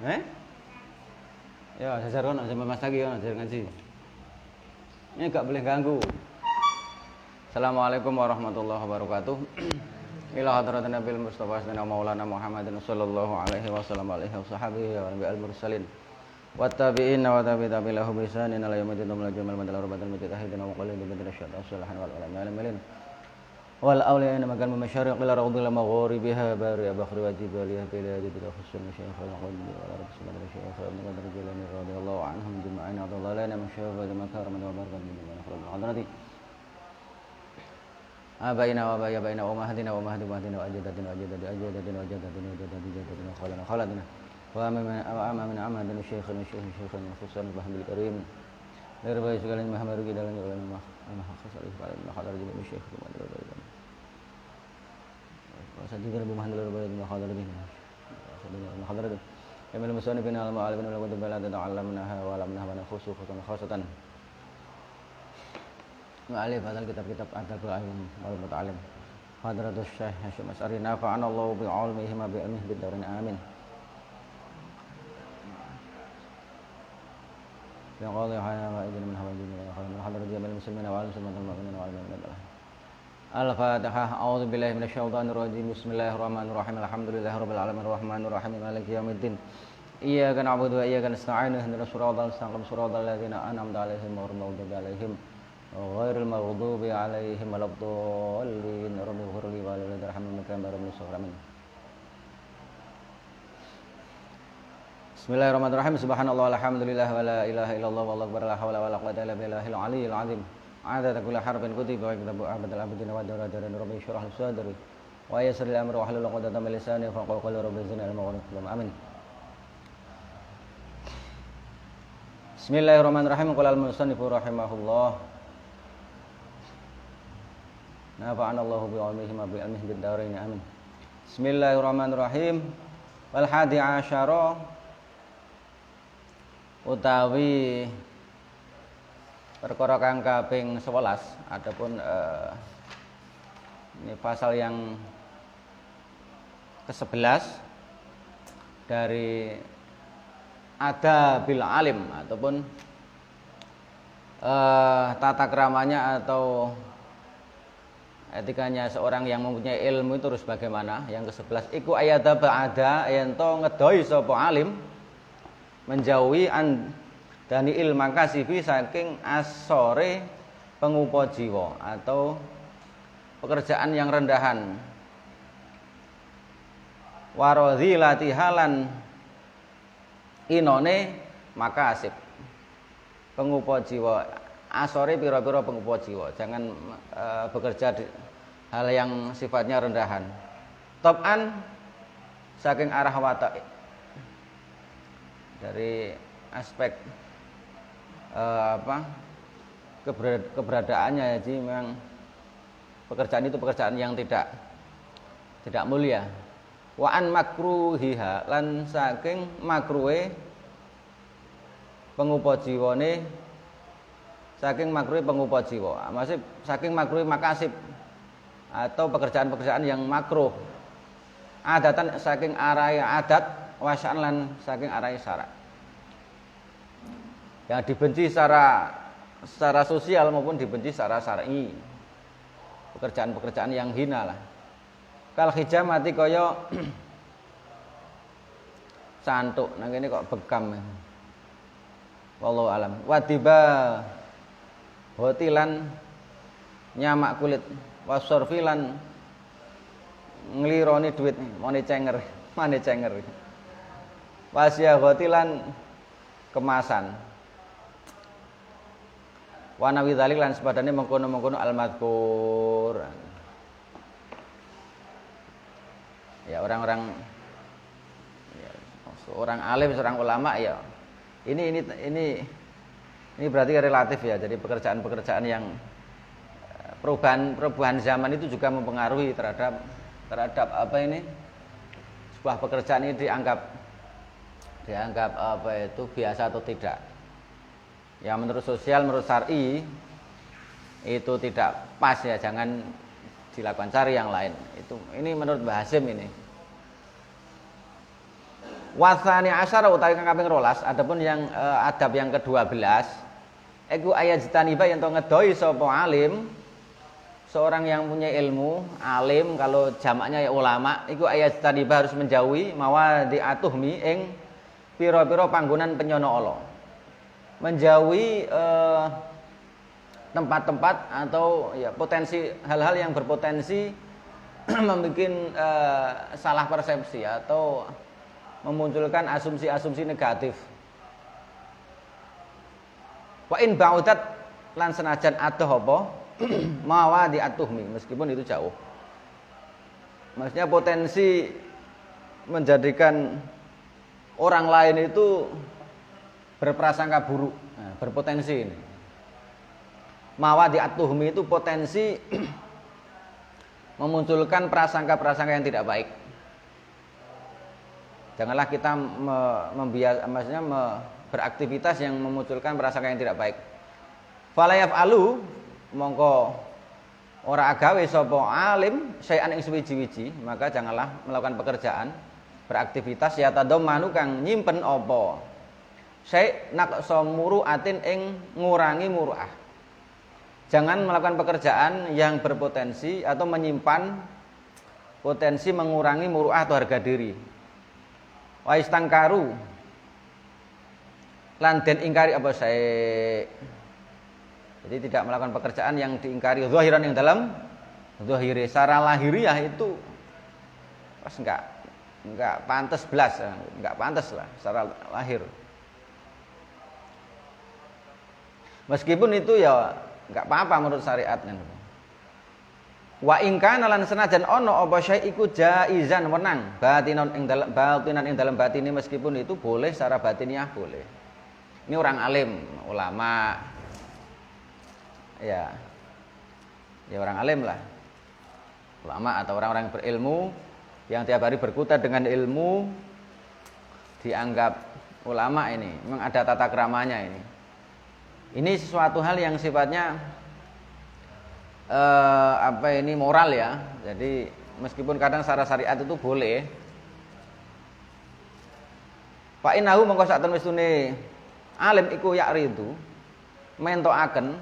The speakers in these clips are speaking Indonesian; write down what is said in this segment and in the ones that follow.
Eh? Ya, jajar kono sampai Mas lagi kono jajar ngaji. Ini gak boleh ganggu. Assalamualaikum warahmatullahi wabarakatuh. Ila hadratin Nabil Mustafa sallallahu maulana Muhammadin sallallahu alaihi wasallam alaihi washabihi wa nabiyil mursalin. Wattabi'in wa tabi'in lahu bi ihsanin ila yaumil qiyamah jamal madal rabbal mujtahidin wa qalil bi syaitan salahan wal alamin. Wal awliya inna makan masyariq ila rawdil maghribiha bari bakhri wajib waliyah bila jidda khusul masyayikh al qalbi wa la rasul masyayikh ibn qadr jilani radhiyallahu anhum jami'an adallana masyayikh wa makarim wa barakatuh min hadrati abaina wa baina wa mahdina wa mahdi mahdina wa ajdadina khalana khaladina wa amamina amadina syaikhana syaikhana khususan bahamil karim lirbai segala Muhammad rugi dalam ulama khas alif alim hadar jibril syekh وسدد رب محمد رب المحاضرين المحاضرين كما المصنفين المعلمين ولا كتب لا تعلمناها ولا منها خاصة مؤلف هذا الكتاب أدب العلم والمتعلم حضرة الشيخ هاشم أشعري نفعنا الله بعلمهم بعلمه بالدارين آمين يا قاضي حياة وإذن من حوالين من حضرة جميع المسلمين والمسلمين والمؤمنين والمؤمنين Al-Fatihah. A'udzubillahi minasyaitonir rajim. Bismillahirrahmanirrahim. Alhamdulillahirabbil alamin arrahmanir rahim maliki yaumiddin. Iyyaka na'budu wa iyyaka nasta'in. Ihdinas siratal mustaqim siratal ladzina an'amta 'alaihim ghairil maghdubi 'alaihim ghairil maghdubi 'alaihim waladdallin. Rabbighfirli wa li warhamni kama rabbayani shaghran. Bismillahirrahmanirrahim. Subhanallah walhamdulillah wa la ilaha illallah wallahu akbar la haula wala quwwata illa billahil aliyyil azim. Ada takula harbin kutiba wa kitabu abadal abidina wa dara rabbi syrah sadri wa yassir li amri wa hlul 'uqdatam min lisani yafqahu qawli rabbi zidni ilma wa rizqan amin. Bismillahirrahmanirrahim. Qala al-musannifu rahimahullah nafa'ana Allahu bi 'ilmihi ma bi 'ilmihi bid darain amin. Bismillahirrahmanirrahim. Wal hadi asyara utawi perkara kang kaping 11 adapun ini pasal yang ke-11 dari adabil alim ataupun tata keramanya atau etikanya seorang yang mempunyai ilmu itu harus bagaimana. Yang ke-11 iku ayada ba'ada ento ngedoi sapa alim menjauhi dani ilmu kasifi saking asore pengupa jiwa atau pekerjaan yang rendahan waradhilati halan inone makasib pengupa jiwa asore pira-pira pengupa jiwa jangan bekerja di hal yang sifatnya rendahan topan saking arah watak dari aspek keberadaannya jadi memang pekerjaan itu pekerjaan yang tidak mulia. Wa an makruhiha lan saking makruhe pengupa jiwane saking makruhe pengupa jiwa. Maksud saking makruhe makasib atau pekerjaan-pekerjaan yang makruh. Adatan saking arai adat wasan lan saking arai syarat. Yang dibenci secara sosial maupun dibenci secara syar'i. Pekerjaan-pekerjaan yang hina lah. Kal hijamati kaya cantuk, nang kene kok bekam. Wallahu alam. Wadiba hotilan nyamak kulit, wasorfilan nglironi duit, mane cenger. Wasya hotilan kemasan. Wa nawi dzalik lan sepadane mengkono-mengkono al-madkur. Ya orang-orang ya, seorang alim, seorang ulama ya. Ini berarti relatif ya. Jadi pekerjaan-pekerjaan yang perubahan zaman itu juga mempengaruhi terhadap apa ini? Sebuah pekerjaan ini dianggap biasa atau tidak. Ya menurut sosial, menurut syar'i itu tidak pas ya, jangan dilakukan, cari yang lain. Ini menurut Mbah Hasim ini. Wasani asyara utawi kang kaping 12, adapun yang adab yang ke-12 iku ayajtaniba yen to ngedoi sapa alim, seorang yang punya ilmu, alim kalau jamaknya ya ulama, iku ayajtaniba harus menjauhi mawadi atuhmi ing pira-pira panggonan penyono Allah. Menjauhi tempat-tempat atau ya potensi hal-hal yang berpotensi membuat salah persepsi atau memunculkan asumsi-asumsi negatif. Wa in ba'udat lan senajan adoh apa mawadi atuhmi, meskipun itu jauh. Maksudnya potensi menjadikan orang lain itu berprasangka buruk, nah, berpotensi ini. Mawadi atuhmi itu potensi memunculkan prasangka-prasangka yang tidak baik. Janganlah kita beraktivitas yang memunculkan prasangka yang tidak baik. Fala yaf'alu mongko ora agawe sapa alim syai'an ing suwiji-wiji, maka janganlah melakukan pekerjaan beraktivitas ya tadammanu kang nyimpen apa syai' naqsa muru'atin ing ngurangi muru'ah. Jangan melakukan pekerjaan yang berpotensi atau menyimpan potensi mengurangi muru'ah atau harga diri. Wa istangkaru lan den ingkari apa sae. Jadi tidak melakukan pekerjaan yang diingkari zahiran yang dalam zahiri, secara lahiriah itu pas enggak pantas belas, enggak pantas lah secara lahir. Meskipun itu ya enggak apa-apa menurut syariat kan. Wa in kana lan senajan ana apa syai iku jaizan wenang batinan ing dalam batine, meskipun itu boleh secara batiniah boleh. Ini orang alim, ulama. Ya. Ya orang alim lah. Ulama atau orang-orang yang berilmu yang tiap hari berkutat dengan ilmu dianggap ulama ini. Memang ada tata keramanya ini. Ini sesuatu hal yang sifatnya moral ya. Jadi meskipun kadang secara syariat itu boleh. Fa innahu mongko sak temene wistune alim iku ya'ridu mentokaken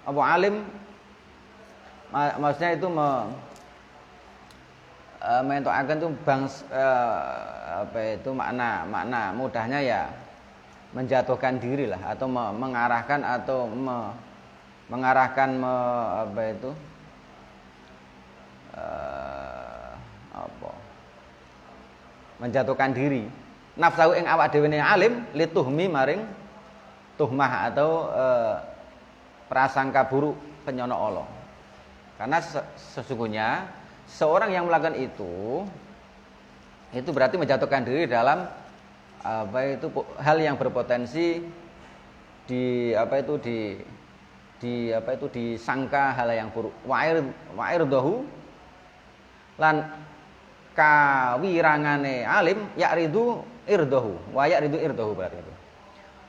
apa alim maksudnya itu mentokaken itu makna mudahnya ya menjatuhkan diri lah atau mengarahkan atau menjatuhkan diri nafsu ing awak dhewe ne alim lituhmi maring tuhmah atau prasangka buruk penyono Allah. Karena sesungguhnya seorang yang melakukan itu berarti menjatuhkan diri dalam hal yang berpotensi disangka hal yang buruk. Wa'irdahu lan kawirangane alim ya'ridu irdahu wa ya'ridu irdahu berarti itu.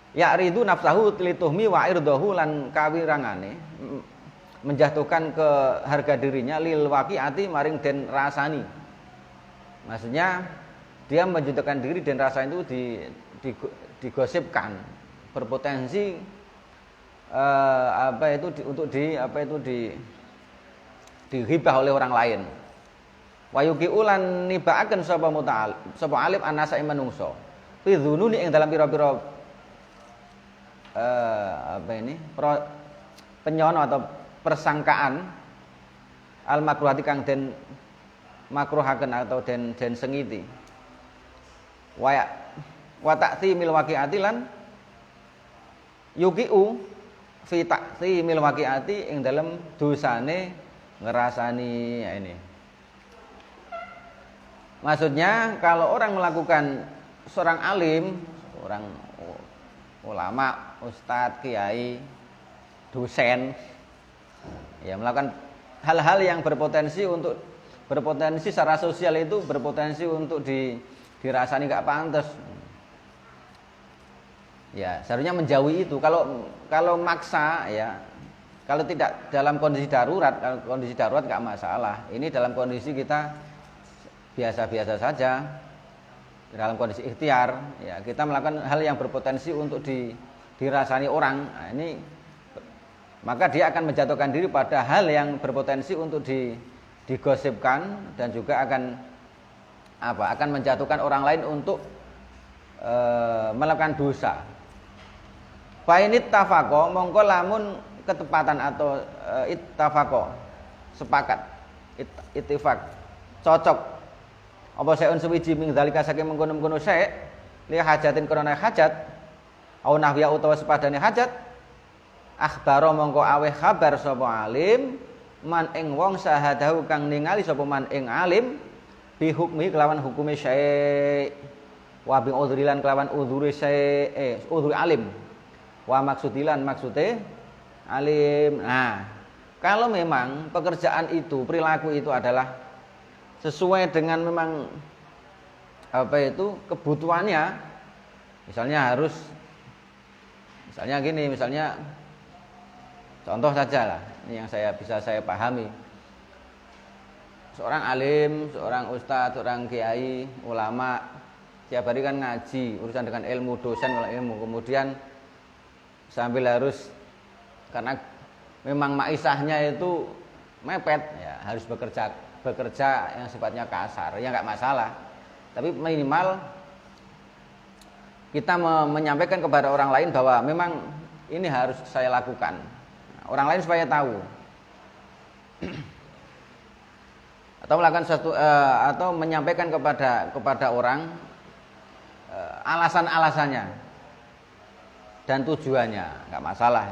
Ya'ridu nafsahu lituhmi wa irdahu lan kawirangane menjatuhkan ke harga dirinya lil waqi'ati maring den rasani. Maksudnya dia menjatuhkan diri dan rasa itu digosipkan berpotensi dihibah oleh orang lain. Wa yuqiulan nibaaken sapa alim anasa ing manungsa fi dzununi ing dalam pira-pira penyono atau persangkaan al makruhati kang den makruhaken atau den sengiti wa ta'timil waqi'ati lan yuqiu fi ta'timil waqi'ati ing dalam dosane ngerasani ya ini. Maksudnya kalau orang melakukan seorang alim, seorang ulama, ustadz, kiai, dosen, ya melakukan hal-hal yang berpotensi secara sosial itu berpotensi untuk dirasani nggak pantas. Ya seharusnya menjauhi itu. Kalau maksa ya, kalau tidak dalam kondisi darurat, nggak masalah. Ini dalam kondisi kita biasa-biasa saja, dalam kondisi ikhtiar, ya kita melakukan hal yang berpotensi untuk dirasani orang. Nah, ini maka dia akan menjatuhkan diri pada hal yang berpotensi untuk digosipkan dan juga akan menjatuhkan orang lain untuk melakukan dosa. Fainit tafaqo mongko lamun ketepatan atau ittafaqo sepakat ittifaq cocok apa saeun suwiji ming zalika saking mengkono-mengkono syai' li hajatin krana hajat au nahwiya utawa sepadane hajat akhbaro mongko aweh kabar sapa alim man ing wong sahadahu kang ningali sapa man ing alim bi hukmi kelawan hukume syai' wa bi udhrilan kelawan udhure syai' udhuri alim wa maksudilan maksude alim. Nah, kalau memang pekerjaan itu, perilaku itu adalah sesuai dengan memang kebutuhannya, misalnya gini, contoh saja lah, ini yang bisa saya pahami. Seorang alim, seorang ustadz, seorang kiai, ulama, tiap hari kan ngaji, urusan dengan ilmu, dosen ilmu, kemudian sambil harus karena memang maisahnya itu mepet ya harus bekerja yang sifatnya kasar ya nggak masalah, tapi minimal kita menyampaikan kepada orang lain bahwa memang ini harus saya lakukan, orang lain supaya tahu atau melakukan sesuatu atau menyampaikan kepada orang alasan-alasannya dan tujuannya, nggak masalah.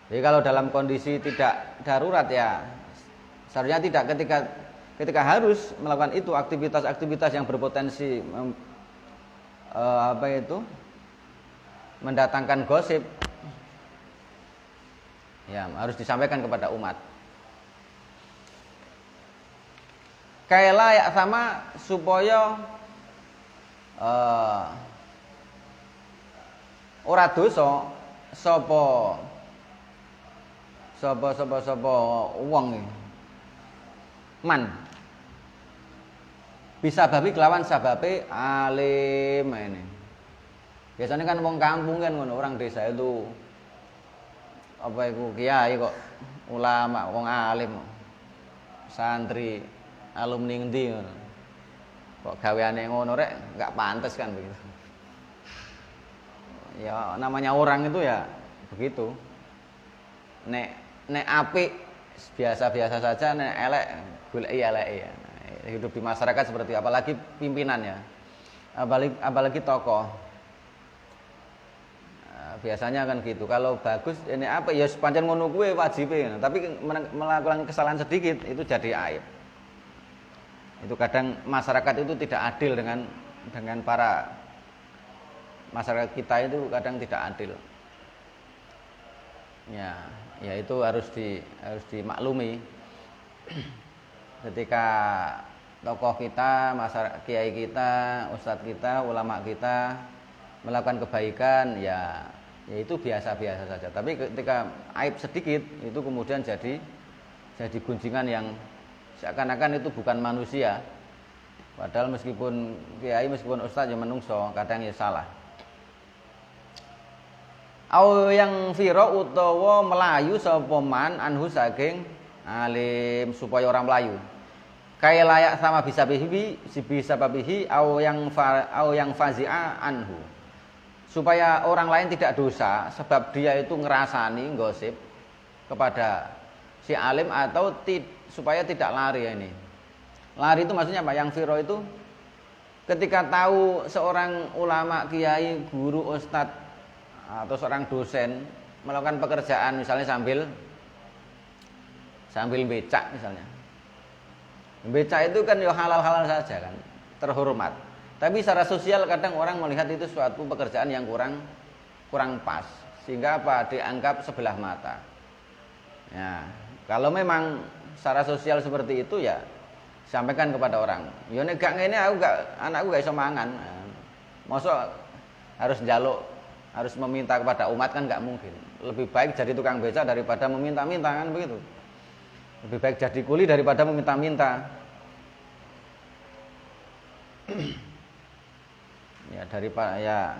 Jadi kalau dalam kondisi tidak darurat ya seharusnya tidak, ketika harus melakukan itu aktivitas-aktivitas yang berpotensi mendatangkan gosip ya harus disampaikan kepada umat. Kayak ya sama supaya ora dosa sapa wong man bisa babi kelawan sababe alim ini. Biasanya kan wong kampung kan ngono, orang desa itu kiai kok ulama, wong alim, santri, alumni ngendi ngono. Kok gaweane ngono rek enggak pantes kan begitu. Ya namanya orang itu ya begitu. Nek apik biasa-biasa saja, nek elek goleki eleke ya. Hidup di masyarakat seperti apalagi pimpinan ya. Apalagi tokoh. Biasanya kan gitu. Kalau bagus ini apa ya pancen ngono kuwe wajibe. Tapi melakukan kesalahan sedikit itu jadi aib. Itu kadang masyarakat itu tidak adil dengan para masyarakat kita itu kadang tidak adil. Ya itu harus dimaklumi. Ketika tokoh kita, masyarakat, kiai kita, ustadz kita, ulama kita melakukan kebaikan ya itu biasa-biasa saja. Tapi ketika aib sedikit itu kemudian jadi gunjingan yang seakan-akan itu bukan manusia. Padahal meskipun kiai, meskipun ustadz yang menungso kadang ya salah. Au yang firo utawa melayu sapa man anhu saking alim supaya orang melayu. Kaya layak sama bisa bihi au yang fazi'a anhu. Supaya orang lain tidak dosa sebab dia itu ngerasani gosip kepada si alim atau supaya tidak lari ini. Lari itu maksudnya apa? Yang firo itu ketika tahu seorang ulama, kiai, guru, ustadz atau seorang dosen melakukan pekerjaan misalnya sambil becak misalnya. Becak itu kan ya halal-halal saja kan, terhormat. Tapi secara sosial kadang orang melihat itu suatu pekerjaan yang kurang pas sehingga dianggap sebelah mata. Ya, kalau memang secara sosial seperti itu ya sampaikan kepada orang. Ya nek gak ngene anakku gak iso mangan. Mosok harus njaluk, harus meminta kepada umat kan nggak mungkin. Lebih baik jadi tukang beca daripada meminta-minta kan begitu. Lebih baik jadi kuli daripada meminta-minta. Ya daripada ya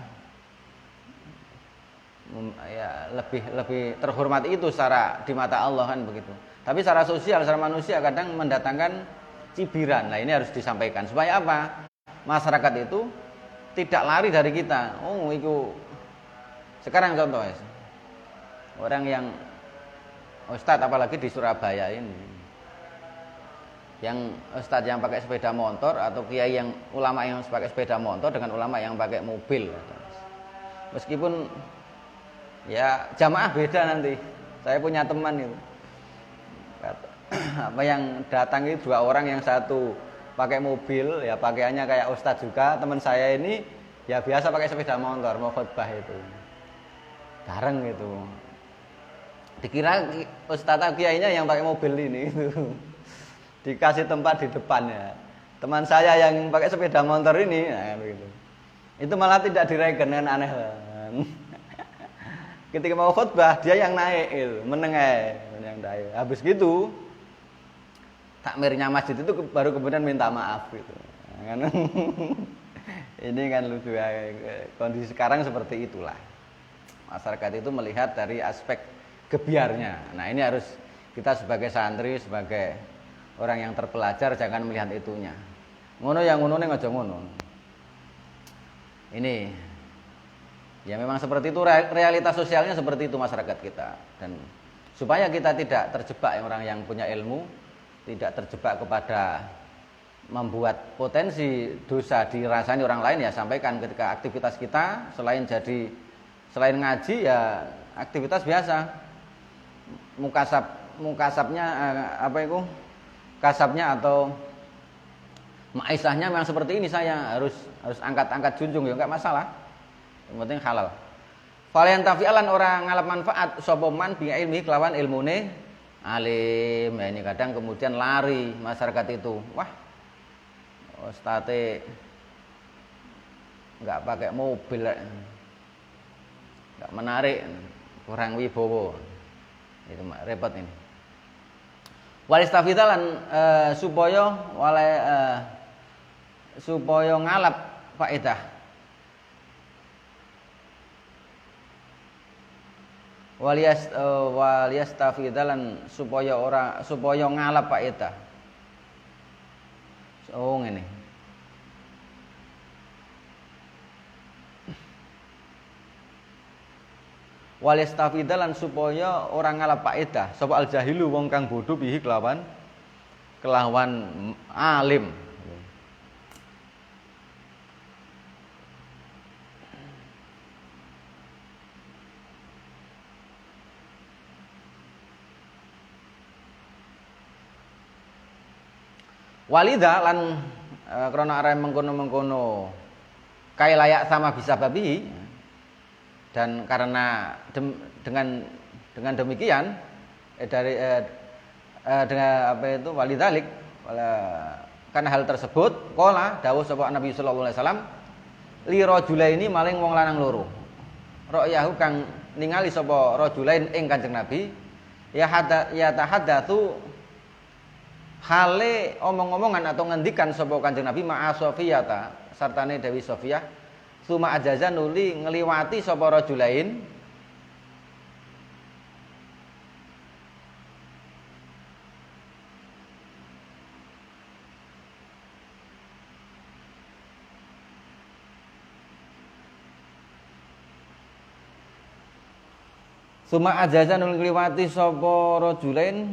lebih terhormat itu secara di mata Allah kan begitu. Tapi secara sosial, secara manusia kadang mendatangkan cibiran. Nah, ini harus disampaikan supaya apa? Masyarakat itu tidak lari dari kita. Oh, itu sekarang contoh ya. Orang yang ustadz apalagi di Surabaya ini. Yang ustadz yang pakai sepeda motor atau kiai yang ulama yang pakai sepeda motor dengan ulama yang pakai mobil. Meskipun ya jamaah beda nanti. Saya punya teman itu. Apa yang datang itu 2 orang, yang satu pakai mobil, ya pakaiannya kayak ustadz juga. Teman saya ini ya biasa pakai sepeda motor mau khutbah itu. Bareng gitu. Dikira ustadz kiainya yang pakai mobil ini itu. Dikasih tempat di depannya. Teman saya yang pakai sepeda motor ini, nah, begitu. Itu malah tidak diregen dengan aneh. Ketika mau khutbah dia yang naik itu, menengah yang naik. Habis gitu takmirnya masjid itu baru kemudian minta maaf gitu. Nah, ini kan lucu ya, kondisi sekarang seperti itulah. Masyarakat itu melihat dari aspek gebiarnya. Nah, ini harus kita sebagai santri, sebagai orang yang terpelajar jangan melihat itunya. Ngono yang ngono ning aja ngono. Ini ya memang seperti itu, realitas sosialnya seperti itu masyarakat kita. Dan supaya kita tidak terjebak orang yang punya ilmu, tidak terjebak kepada membuat potensi dosa dirasani orang lain, ya sampaikan ketika aktivitas kita selain ngaji ya aktivitas biasa. Mukasabnya apa itu? Kasabnya atau maisahnya memang seperti ini, saya harus angkat junjung ya enggak masalah. Yang penting halal. Falian tafi'alan orang ngalap manfaat sapa man bi ilmi kelawan ilmune alim. Ya ini kadang kemudian lari masyarakat itu. Wah, ustadz enggak pakai mobil, enggak menarik, kurang wibowo. Itu repot ini. Walistafidalan supaya ngalap faedah. Walistafidalan supaya ngalap faedah. Oh ngene. Walistafidalan supaya orang ngalap faedah sapa al jahilu wong kang bodho bihi kelawan alim. Walida lan krana arep mengkono-mengkono kae layak sama bisa babi. Dan karena dengan demikian dengan apa itu walidalik, karena hal tersebut qala dawuh sapa Nabi sallallahu alaihi wasallam li rajulaini maling wong lanang loro. Ra'yahu kang ningali sapa rajulain ing Kanjeng Nabi ya tahaddatsu hale omong-omongan atau ngendikan sapa Kanjeng Nabi ma'a Sofiyata sartane Dewi Sofiyah. Suma ajaza nuli ngeliwati sapa rajulain Suma ajaza nuli ngeliwati sapa rajulain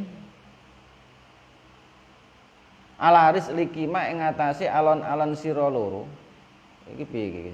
alaris likima ing atase alon-alon sira loro. Iki piye iki?